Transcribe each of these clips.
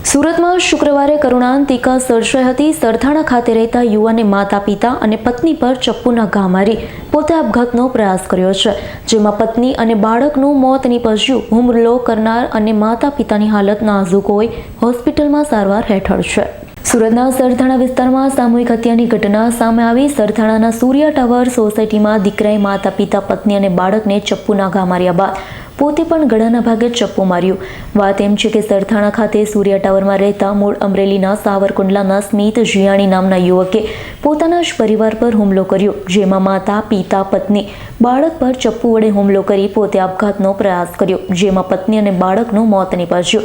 સુરતમાં શુક્રવારે કરુણાંતિકા સર્જાઈ હતી। સરથાણા ખાતે રહેતા યુવાને માતા પિતા અને પત્ની પર ચપ્પુના ઘા મારી પોતે આપઘાતનો પ્રયાસ કર્યો છે, જેમાં પત્ની અને બાળકનું મોત નીપજ્યું। હુમલો કરનાર અને માતા પિતાની હાલત નાજુક હોઈ હોસ્પિટલમાં સારવાર હેઠળ છે। સુરતના સરથાણા વિસ્તારમાં સામૂહિક હત્યાની ઘટના સામે આવી। સરથાણાના સૂર્યા ટાવર સોસાયટીમાં દીકરાએ માતા પિતા પત્ની અને બાળકને ચપ્પુના ઘા માર્યા બાદ પોતે પણ ગળાના ભાગે ચપ્પુ માર્યું। વાત એમ છે કે સરથાણા ખાતે સૂર્યા ટાવરમાં રહેતા મૂળ અમરેલીના સાવરકુંડલાના સ્મિત જીયાણી નામના યુવકે પોતાના જ પરિવાર પર હુમલો કર્યો, જેમાં માતા પિતા પત્ની બાળક પર ચપ્પુ વડે હુમલો કરી પોતે આપઘાતનો પ્રયાસ કર્યો, જેમાં પત્ની અને બાળકનું મોત નીપજ્યું।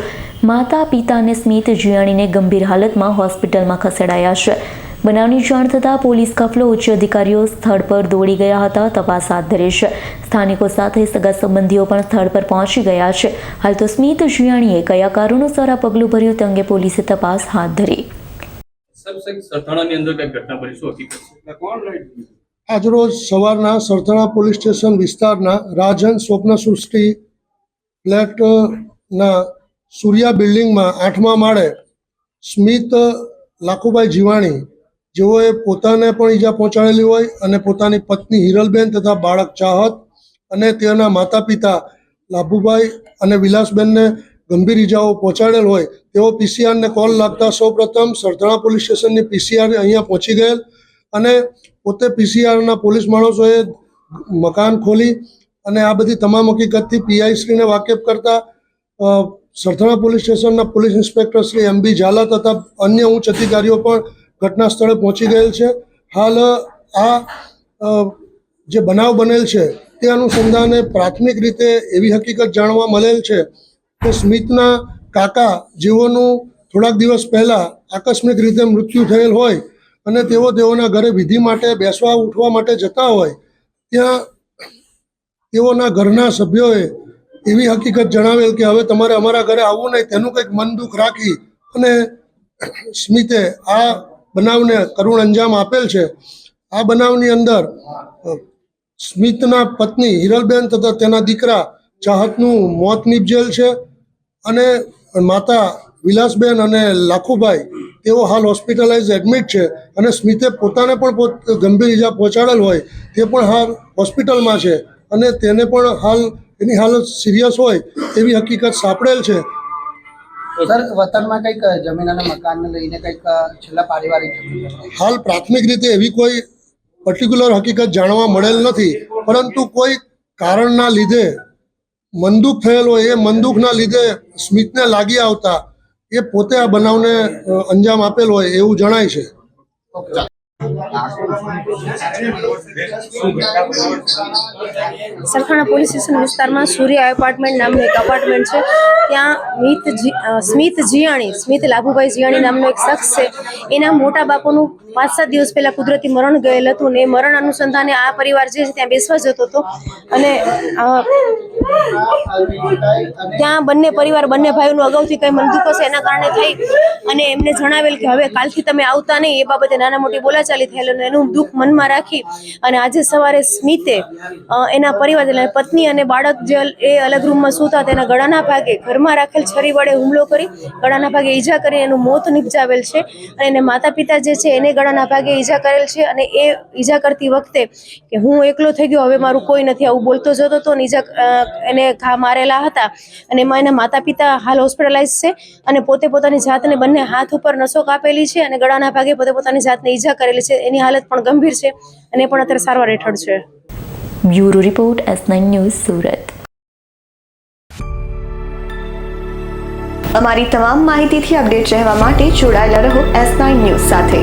માતા પિતા અને સ્મિત જીયાણીને ગંભીર હાલતમાં હોસ્પિટલમાં ખસેડાયા છે। બનાવની જાણ થતાં પોલીસ કાફલો ઉચ્ચ અધિકારીઓ સ્થળ પર દોડી ગયા હતા। તપાસ હાથ ધરી છે। સ્થાનિકો સાથે સગા સંબંધીઓ પણ સ્થળ પર પહોંચી ગયા છે। હાલ તો સ્મિત જીયાણીએ કયા કારણોસર આ પગલું ભર્યું તે અંગે પોલીસે તપાસ હાથ ધરી। આજરોજ સવારના સરથાણા પોલીસ સ્ટેશન વિસ્તારના રાજન સ્વપ્ન સૃષ્ટિ ફ્લેટના સૂર્યા બિલ્ડિંગમાં 8મા માળે સ્મિત લાખુભાઈ જીવાણી, જેઓએ પોતાને પણ ઈજા પહોંચાડેલી હોય અને પોતાની પત્ની હિરલબેન તથા બાળક ચાહત અને તેના માતા પિતા લાભુભાઈ અને વિલાસબેનને ગંભીર ઈજાઓ પહોંચાડેલ હોય તેઓ પીસીઆરને કોલ લાગતા સૌપ્રથમ સરથાણા પોલીસ સ્ટેશનની પીસીઆર અહીંયા પહોંચી ગયેલ અને પોતે પીસીઆરના પોલીસ માણસોએ મકાન ખોલી અને આ બધી તમામ હકીકતથી પીઆઈશ્રીને વાકેફ કરતા સરથાણા પોલીસ સ્ટેશનના police inspector Shri MB Zala તથા અન્ય ઉચ્ચ અધિકારીઓ પણ ઘટના સ્થળે પહોંચી ગયેલ છે। હાલ આ જે બનાવ બનેલ છે તે અનુસંધાને પ્રાથમિક રીતે એવી હકીકત જાણવા મળેલ છે કે સ્મિતના કાકા જેઓનું થોડાક દિવસ પહેલાં આકસ્મિક રીતે મૃત્યુ થયેલ હોય અને તેઓના ઘરે વિધિ માટે બેસવા ઉઠવા માટે જતા હોય ત્યાં તેઓના ઘરના સભ્યોએ એવી હકીકત જણાવેલ કે હવે તમારે અમારા ઘરે આવવું નહીં, તેનું કંઈક મન દુઃખ રાખી અને સ્મિતે આ બનાવને કરુણ અંજામ આપેલ છે। આ બનાવની અંદર સ્મિતના પત્ની હિરલબેન તથા તેના દીકરા ચાહતનું મોત નીપજેલ છે અને માતા વિલાસબેન અને લાખુભાઈ તેઓ હાલ હોસ્પિટલાઇઝ એડમિટ છે અને સ્મિતે પોતાને પણ ગંભીર ઈજા પહોંચાડેલ હોય તે પણ હાલ હોસ્પિટલમાં છે અને તેને પણ હાલ એની હાલત સિરિયસ હોય એવી હકીકત સાંપડેલ છે। સર, વતનમાં કંઈક જમીન અને મકાનને લઈને કંઈક છેલ્લા પારિવારિક હાલ પ્રાથમિક રીતે એવી કોઈ પર્ટિક્યુલર હકીકત જાણવા મળેલ નથી, પરંતુ કોઈ કારણના લીધે મનદુખ થયેલ હોય એ મનદુખના લીધે સ્મિતને લાગી આવતા એ પોતે આ બનાવને અંજામ આપેલ હોય એવું જણાય છે। સરથાણા પોલીસ સ્ટેશન વિસ્તારમાં સૂર્યા એપાર્ટમેન્ટ નામનું એક અપાર્ટમેન્ટ છે। ત્યાં સ્મિત જીયાણી, સ્મિત લાભુભાઈ જીયાણી નામનો એક શખ્સ છે। એના મોટા બાપુનું 5-7 દિવસ પહેલા કુદરતી મરણ ગયેલ હતું ને મરણ અનુસંધાને આ પરિવાર જે છે ત્યાં બેસવા જતો હતો અને ત્યાં બંને ભાઈઓનું અગાઉથી કંઈ મનદુખ હશે એના કારણે થઈ અને એમને જણાવેલ કે હવે કાલથી તમે આવતા નહીં, એ બાબતે નાના મોટી બોલાચાલી થયેલ અને એનું દુઃખ મનમાં રાખી અને આજે સવારે સ્મિતે એના પરિવાર એટલે પત્ની અને બાળક જે એ અલગ રૂમમાં સૂતા તેના ગળાના ભાગે ઘરમાં રાખેલ છરી વડે હુમલો કરી ગળાના ભાગે ઈજા કરી એનું મોત નિપજાવેલ છે અને એને માતા પિતા જે છે એને ગળાના ભાગે ઈજા કરેલ છે અને એ ઈજા કરતી વખતે કે હું એકલો થઈ ગયો, હવે મારું કોઈ નથી, આવું બોલતો જતો હતો ને એને ઘા મારેલા હતા અને એમાં એના માતા પિતા હાલ હોસ્પિટલાઇઝ છે અને પોતે પોતાની જાતને બંને હાથ ઉપર નસો કાપેલી છે અને ગળાના ભાગે પોતે પોતાની જાતને ઈજા કરેલી છે। એની હાલત પણ ગંભીર છે અને પણ અત્યારે સારવાર હેઠળ છે। Bureau report S9 news Surat. અમારી તમામ માહિતીથી અપડેટ રહેવા માટે જોડાયેલા રહો S9 ન્યૂઝ સાથે।